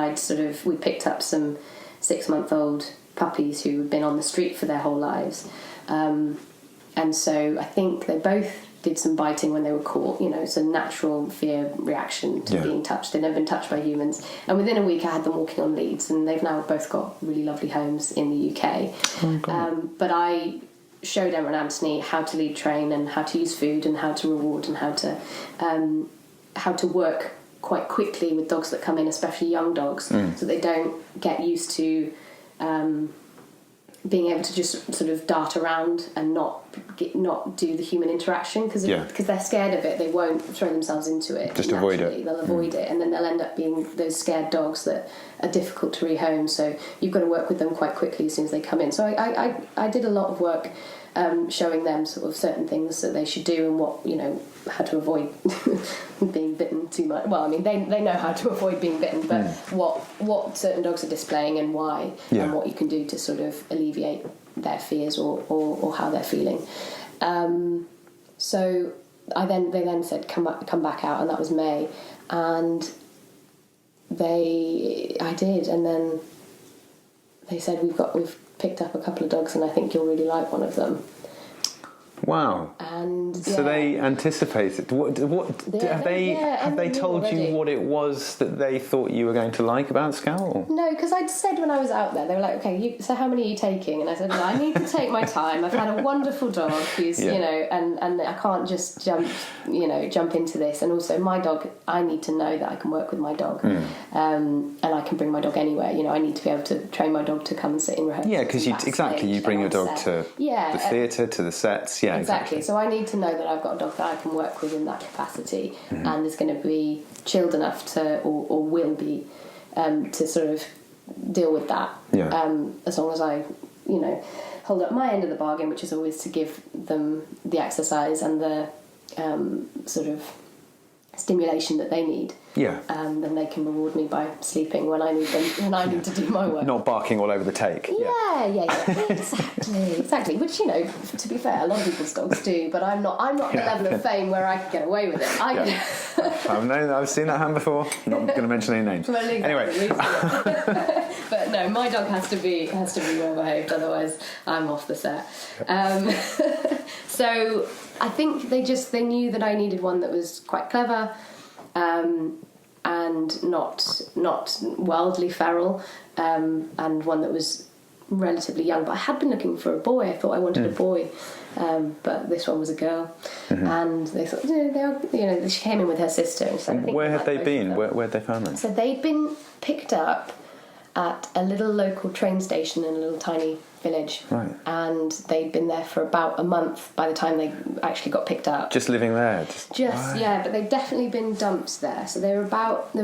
we picked up some 6-month-old puppies who had been on the street for their whole lives. And so I think they both did some biting when they were caught. It's a natural fear reaction to being touched. They've never been touched by humans. And within a week I had them walking on leads, and they've now both got really lovely homes in the UK. But I showed Emma and Anthony how to lead train and how to use food and how to reward and how to work quite quickly with dogs that come in, especially young dogs, so they don't get used to being able to just sort of dart around and not do the human interaction, because they're scared of it. They won't throw themselves into it. Just avoid it. They'll avoid it, and then they'll end up being those scared dogs that are difficult to rehome. So you've got to work with them quite quickly as soon as they come in. So I did a lot of work showing them sort of certain things that they should do and what, how to avoid being bitten too much. Well, I mean, they know how to avoid being bitten, but what certain dogs are displaying and why, and what you can do to sort of alleviate their fears or how they're feeling. So they then said come back out, and that was May, and I did, and then they said we've picked up a couple of dogs, and I think you'll really like one of them. Wow. And so they anticipated. What have they told already. you what it was that they thought you were going to like about Scout? Or? No, because I'd said when I was out there, they were like, okay, so how many are you taking? And I said, well, I need to take my time. I've had a wonderful dog who's, and I can't just jump into this. And also my dog, I need to know that I can work with my dog. And I can bring my dog anywhere. I need to be able to train my dog to come and sit in rehearsals. Yeah, because you bring your dog to the theatre, to the sets. Yeah, exactly. So I need to know that I've got a dog that I can work with in that capacity and is going to be chilled enough to, or will be, to sort of deal with that. Yeah. As long as I, hold up my end of the bargain, which is always to give them the exercise and the sort of stimulation that they need. Yeah. Then they can reward me by sleeping when I need them, when I need to do my work. Not barking all over the take. Yeah. Exactly. Which, to be fair, a lot of people's dogs do, but I'm not at the level of fame where I can get away with it. I've seen that hand before. Not going to mention any names. Well, exactly. Anyway. But no, my dog has to be well behaved, otherwise I'm off the set. So I think they knew that I needed one that was quite clever, and not wildly feral, and one that was relatively young. But I had been looking for a boy. I thought I wanted a boy, but this one was a girl. And they thought, she came in with her sister. And said, where had they been? Where had they found them? So they'd been picked up at a little local train station in a little tiny village. Right. And they'd been there for about a month by the time they actually got picked up. Just living there? Yeah, but they'd definitely been dumped there. So they were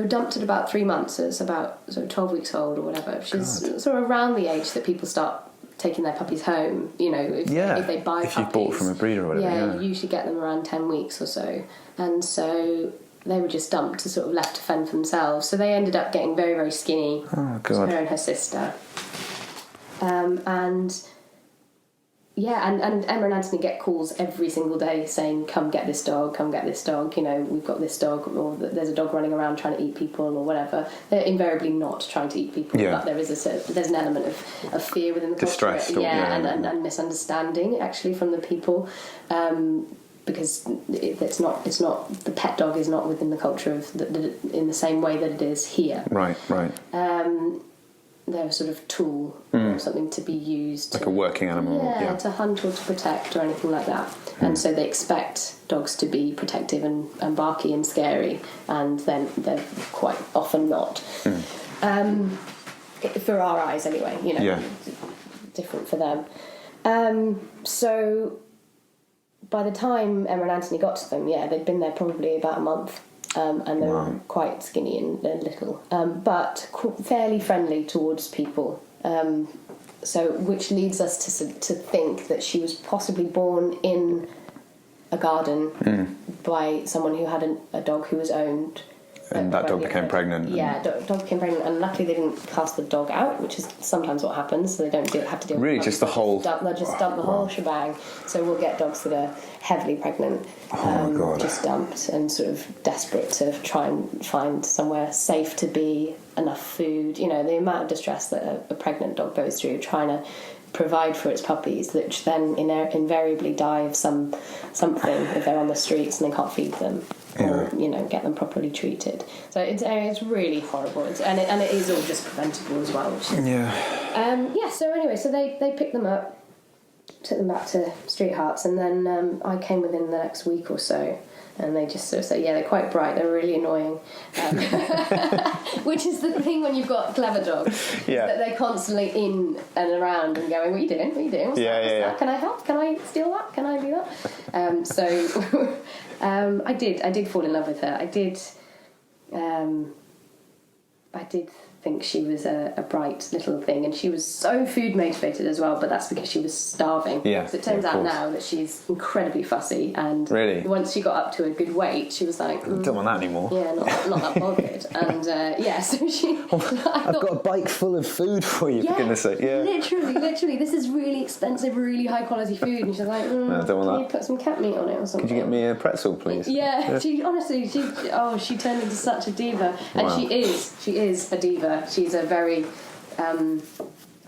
dumped at about 3 months, so it's about sort of 12 weeks old or whatever, which is sort of around the age that people start taking their puppies home, if they buy if puppies. you bought from a breeder or whatever. Yeah, you usually get them around 10 weeks or so. And so they were just dumped, sort of left to fend for themselves. So they ended up getting very, very skinny. Oh, God. Her and her sister. And Emma and Anthony get calls every single day saying, come get this dog, we've got this dog, or there's a dog running around trying to eat people or whatever. They're invariably not trying to eat people, but there's an element of fear within the distress, culture. And misunderstanding actually from the people, because it's not the pet dog is not within the culture of in the same way that it is here. Right. They're a sort of tool or something to be used. Like a working animal. Yeah, to hunt or to protect or anything like that. And so they expect dogs to be protective and barky and scary, and then they're quite often not. For our eyes anyway, different for them. So by the time Emma and Anthony got to them, they'd been there probably about a month. And they were quite skinny and little, but fairly friendly towards people. So, which leads us to think that she was possibly born in a garden by someone who had a dog who was owned. And that dog became pregnant. Yeah, dog became pregnant, and luckily they didn't cast the dog out, which is sometimes what happens. So they don't have to deal with. Really, just the whole. They'll just dump the whole shebang. So we'll get dogs that are heavily pregnant, just dumped and sort of desperate to try and find somewhere safe to be, enough food. The amount of distress that a pregnant dog goes through trying to provide for its puppies, which then invariably die of something if they're on the streets and they can't feed them. Or get them properly treated. So it's really horrible. And it is all just preventable as well. Which is, So anyway, so they picked them up, took them back to Street Hearts, and then I came within the next week or so. And they just sort of say, they're quite bright, they're really annoying. Which is the thing when you've got clever dogs. That they're constantly in and around and going, what are you doing? What's that? Can I help? Can I steal that? Can I do that? So I did fall in love with her. I did think she was a bright little thing, and she was so food motivated as well, but that's because she was starving. So it turns out now that she's incredibly fussy, and once she got up to a good weight, she was like, don't want that anymore. Not that bothered. And so she I've got a bike full of food for you, for goodness sake. Literally, this is really expensive, really high quality food, and she's like, no, I don't want can that. you put some cat meat on it or something? Could you get me a pretzel, please? She honestly, she turned into such a diva, and she is a diva. She's a very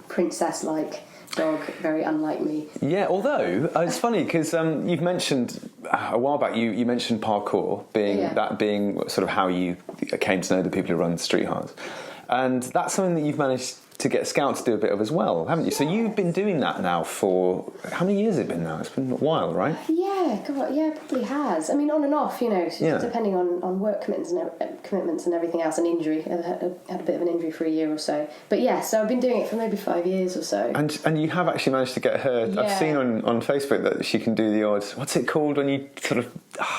princess-like dog, very unlike me. Yeah, although it's funny because you've mentioned a while back. You mentioned parkour being sort of how you came to know the people who run street hearts, and that's something that you've managed to get Scout to do a bit of as well, haven't you? Yeah. So you've been doing that now for how many years has it been now? It's been a while, right? Yeah, God, yeah, it probably has. I mean, on and off, depending on work commitments and everything else, and injury. I had a bit of an injury for a year or so, but yeah, so I've been doing it for maybe 5 years or so. And you have actually managed to get her. Yeah. I've seen on Facebook that she can do the odd. What's it called when you sort of?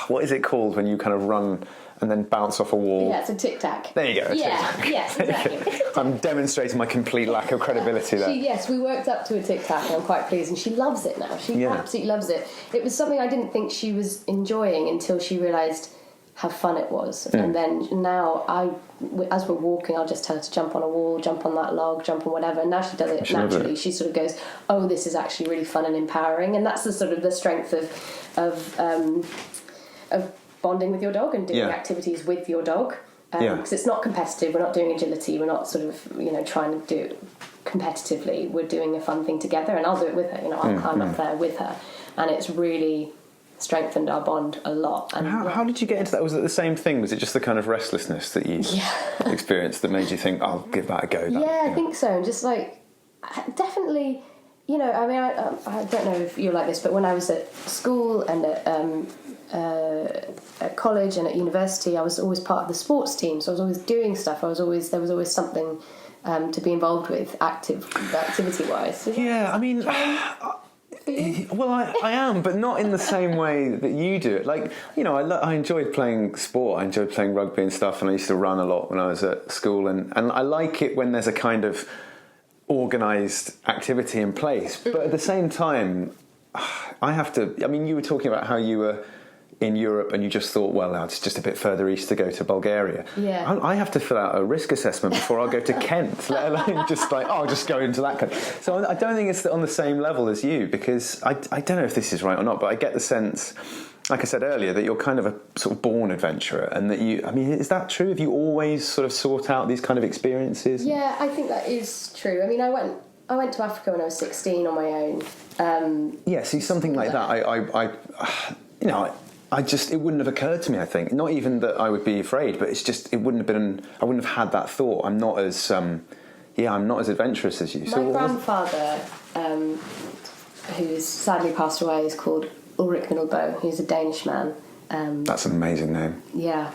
What is it called when you kind of run and then bounce off a wall? Yeah, it's a tic-tac. There you go. Yeah, yes, exactly. I'm demonstrating my complete lack of credibility there. Yes, we worked up to a tic-tac and I'm quite pleased, and she loves it now. She absolutely loves it. It was something I didn't think she was enjoying until she realised how fun it was. And then now, as we're walking, I'll just tell her to jump on a wall, jump on that log, jump on whatever, and now she does it naturally. She sort of goes, oh, this is actually really fun and empowering, and that's the sort of the strength of bonding with your dog and doing activities with your dog, because it's not competitive. We're not doing agility. We're not sort of trying to do it competitively. We're doing a fun thing together, and I'll do it with her. I'll climb up there with her, and it's really strengthened our bond a lot. And how did you get into that? Was it the same thing? Was it just the kind of restlessness that you experienced that made you think, I'll give that a go? I think so. And just like, definitely, I mean, I don't know if you're like this, but when I was at school and at college and at university, I was always part of the sports team, so I was always doing stuff. There was always something to be involved with, activity-wise. So, I mean, well, I am, but not in the same way that you do it. Like, I enjoyed playing sport. I enjoyed playing rugby and stuff, and I used to run a lot when I was at school, and I like it when there's a kind of organised activity in place. But at the same time, I have to... I mean, you were talking about how you were in Europe and you just thought, well, it's just a bit further east to go to Bulgaria. Yeah. I have to fill out a risk assessment before I'll go to Kent, let alone just like, I'll just go into that country. So I don't think it's on the same level as you, because I don't know if this is right or not, but I get the sense, like I said earlier, that you're kind of a sort of born adventurer, and that is that true? Have you always sort of sought out these kind of experiences? Yeah, I think that is true. I mean, I went to Africa when I was 16 on my own. See, something like that. It wouldn't have occurred to me, I think. Not even that I would be afraid, but it's just, I wouldn't have had that thought. I'm not as adventurous as you. My grandfather, who's sadly passed away, is called Ulrich Middelboe. He's a Danish man. That's an amazing name. Yeah.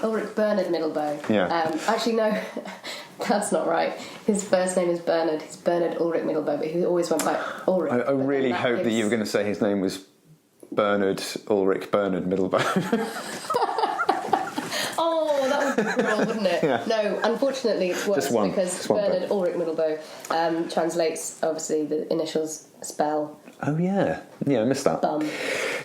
Ulrich Bernard Middelboe. Yeah. Actually, no, that's not right. His first name is Bernard. He's Bernard Ulrich Middelboe, but he always went by Ulrich. I really hoped that you were going to say his name was Bernard Ulrich Bernard Middelboe. Oh, that would be cruel, wouldn't it? Yeah. No, unfortunately it's worse, because Bernard Ulrich Middelboe translates, obviously, the initials spell. Oh yeah, I missed that. Bum.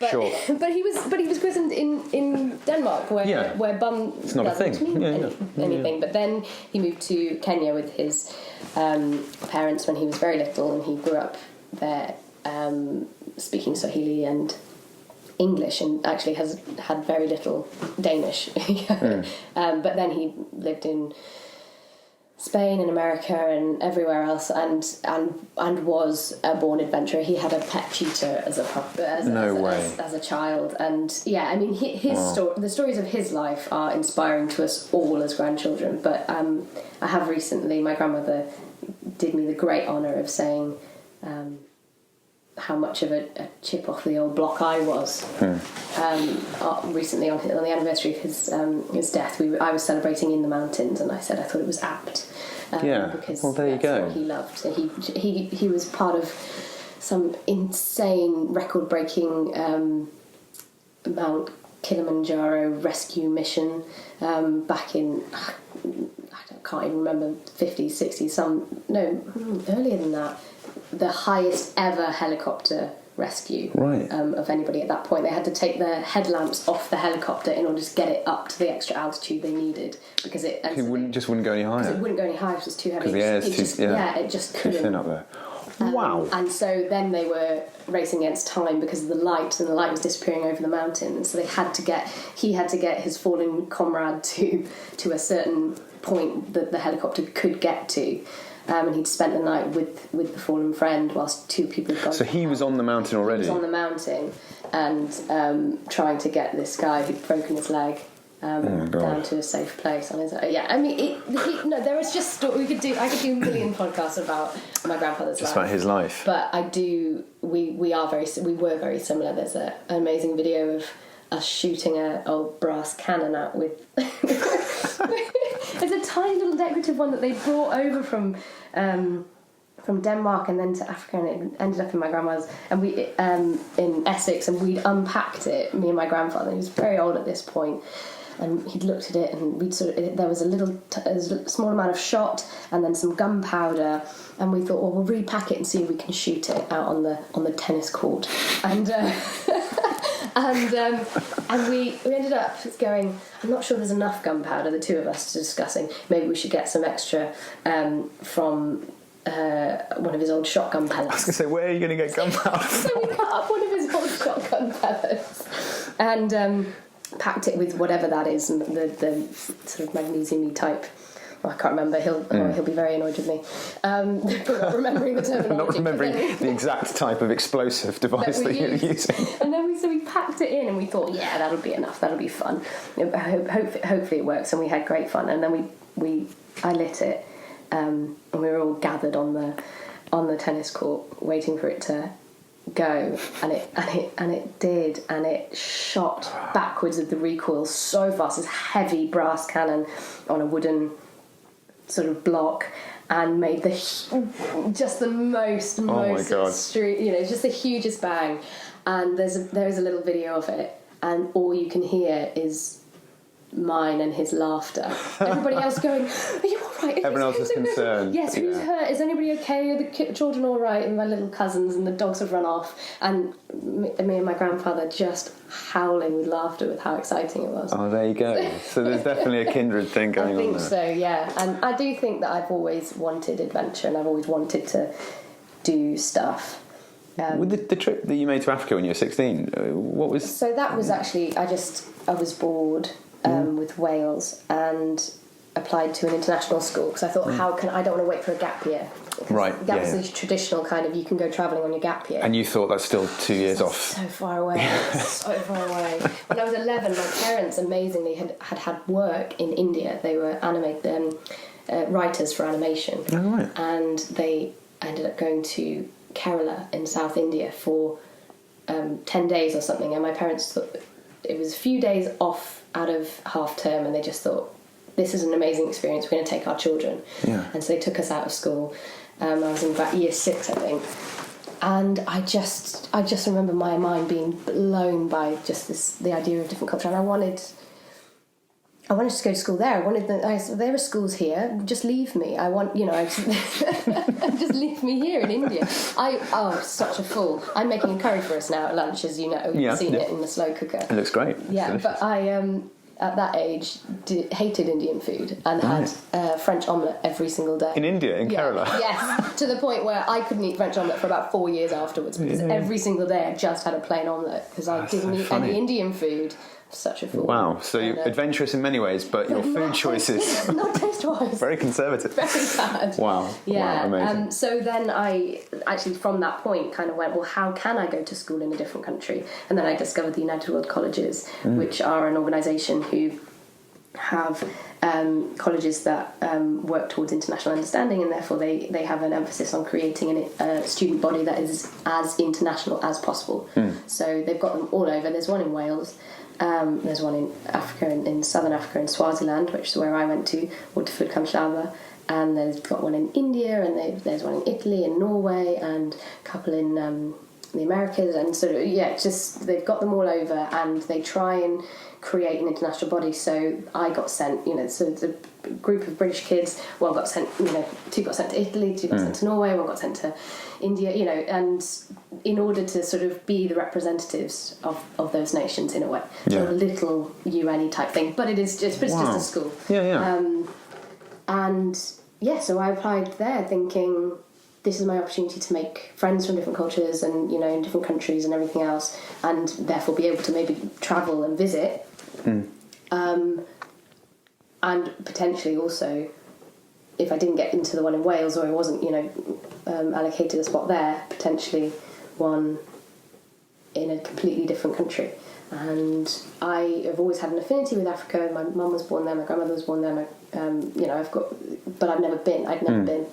But, sure. But he was christened in Denmark, where bum it's not doesn't mean anything. Yeah. But then he moved to Kenya with his parents when he was very little, and he grew up there speaking Swahili and English, and actually has had very little Danish. But then he lived in Spain and America and everywhere else, and was a born adventurer. He had a pet cheetah as a child, and I mean his the stories of his life are inspiring to us all as grandchildren. But I have recently, my grandmother did me the great honour of saying how much of a chip off the old block I was. Recently on the anniversary of his death, I was celebrating in the mountains, and I said I thought it was apt. Because there you go. What he loved. So he was part of some insane record-breaking Mount Kilimanjaro rescue mission back in, I can't even remember, 50s, 60s, earlier than that. The highest ever helicopter rescue of anybody at that point. They had to take the headlamps off the helicopter in order to get it up to the extra altitude they needed, because it wouldn't go any higher. It wouldn't go any higher because it was too heavy. The air's it just couldn't. Thin up there. Wow. And so then they were racing against time because of the light, and the light was disappearing over the mountain. So he had to get his fallen comrade to a certain point that the helicopter could get to. and he'd spent the night with the fallen friend whilst 2 people had gone. So he was on the mountain already? He was on the mountain and trying to get this guy who'd broken his leg down to a safe place on his own. Yeah, I mean, there was just I could do a million podcasts about my grandfather's life. Just about his life. But we were very similar. There's an amazing video of us shooting an old brass cannon out with it's a tiny little decorative one that they brought over from Denmark and then to Africa, and it ended up in my grandma's, and we in Essex, and we'd unpacked it, me and my grandfather. He was very old at this point, and he'd looked at it, and there was a small amount of shot and then some gunpowder, and we thought, well, we'll repack it and see if we can shoot it out on the tennis court, and we ended up going, I'm not sure there's enough gunpowder. The 2 of us discussing maybe we should get some extra from one of his old shotgun pellets. I was going to say, where are you going to get gunpowder? So we cut up one of his old shotgun pellets and packed it with whatever that is, and the sort of magnesium-y type. Well, I can't remember. He'll be very annoyed with me for not remembering the terminology. Not remembering the exact type of explosive device that you're using. And then we packed it in, and we thought, yeah, that'll be enough. That'll be fun. Hopefully it works, and we had great fun. And then I lit it, and we were all gathered on the tennis court, waiting for it to go, and it did, and it shot backwards with the recoil so fast. This heavy brass cannon on a wooden sort of block, and made just the most extreme, just the hugest bang. And there's a little video of it, and all you can hear is mine and his laughter. Everybody else going, are you all right? Everyone else is concerned. Yes, who's hurt? Is anybody okay? Are the children all right? And my little cousins and the dogs have run off. And me and my grandfather just howling with laughter with how exciting it was. Oh, there you go. So there's definitely a kindred thing going on there. I think so, yeah. And I do think that I've always wanted adventure, and I've always wanted to do stuff. With the trip that you made to Africa when you were 16, what was... So that was actually, I was bored with Wales and applied to an international school, because I thought, I don't want to wait for a gap year. Right, That's the traditional kind of, you can go travelling on your gap year. And you thought that's still 2 years off. So far away. So far away. When I was 11, my parents amazingly had work in India. They were writers for animation. Oh, right. And they ended up going to Kerala in South India for 10 days or something, and my parents thought it was a few days off out of half term, and they just thought, this is an amazing experience, we're going to take our children. And so they took us out of school. I was in about year 6, I think, and I just remember my mind being blown by just the idea of different culture, and I wanted to go to school there. There are schools here. Just leave me. Just leave me here in India. Such a fool. I'm making a curry for us now at lunch, as you know. You've seen it in the slow cooker. It looks great. Yeah, but I at that age hated Indian food and had French omelette every single day. In India, in Kerala? Yes, to the point where I couldn't eat French omelette for about 4 years afterwards, because every single day I just had a plain omelette, because I didn't eat any Indian food. Such a fool. Wow, so you're adventurous in many ways, but your food choices... Not taste-wise. Very conservative. Very bad. Wow. Yeah. Wow, amazing. So then I actually, from that point, kind of went, well, how can I go to school in a different country? And then I discovered the United World Colleges, which are an organisation who have colleges that work towards international understanding, and therefore they have an emphasis on creating a student body that is as international as possible. So they've got them all over. There's one in Wales. There's one in Africa, in southern Africa, in Swaziland, which is where I went to, Waterford Kamshlava, and they've got one in India, and there's one in Italy and Norway, and a couple in the Americas, and sort of, just they've got them all over, and they try and create an international body. So I got sent, so it's a group of British kids, one got sent, 2 got sent to Italy, 2 got sent to Norway, 1 got sent to India, and in order to sort of be the representatives of those nations in a way. So a little UN type thing, but it's just a school. So I applied there thinking, this is my opportunity to make friends from different cultures and, in different countries and everything else, and therefore be able to maybe travel and visit. And potentially also if I didn't get into the one in Wales, or I wasn't, allocated a spot there, potentially one in a completely different country. And I have always had an affinity with Africa. My mum was born there, my grandmother was born there. But I've never been. I'd never been.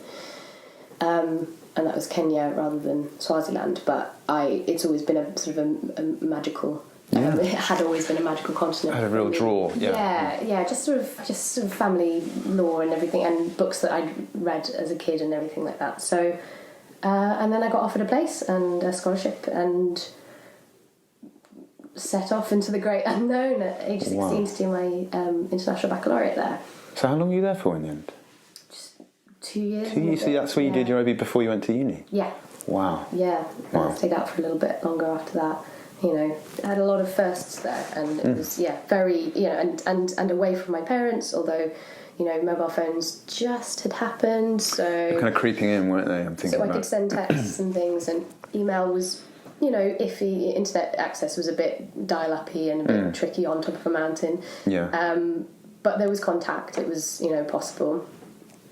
And that was Kenya rather than Swaziland. But it's always been a sort of a magical. It had always been a magical continent. Had a real draw. Yeah. Just sort of family lore and everything, and books that I'd read as a kid and everything like that. So, and then I got offered a place and a scholarship and set off into the great unknown at age 16 to do my international baccalaureate there. So how long were you there for in the end? Just 2 years. 2 years. So that's where you did your OB before you went to uni? Yeah. Wow. Yeah. Wow. I stayed out for a little bit longer after that. I had a lot of firsts there, and it was very and away from my parents. Although, mobile phones just had happened, so they're kind of creeping in, weren't they? I'm thinking. So I could send texts and things, and email was, iffy. Internet access was a bit dial-uppy and a bit tricky on top of a mountain. Yeah. But there was contact. It was possible.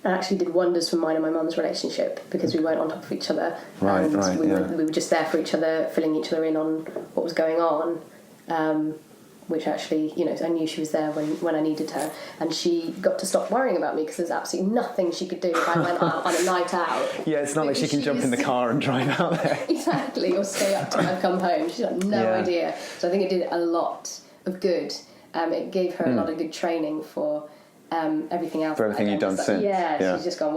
And actually did wonders for mine and my mum's relationship, because we weren't on top of each other. Right, we were just there for each other, filling each other in on what was going on. Which actually, I knew she was there when I needed her. And she got to stop worrying about me, because there's absolutely nothing she could do if I went out on a night out. Yeah, it's not like she can jump in the car and drive out there. Exactly, or stay up till I've come home. She's got no idea. So I think it did a lot of good. It gave her a lot of good training for everything else. For everything you've done since. Yeah, she's just gone,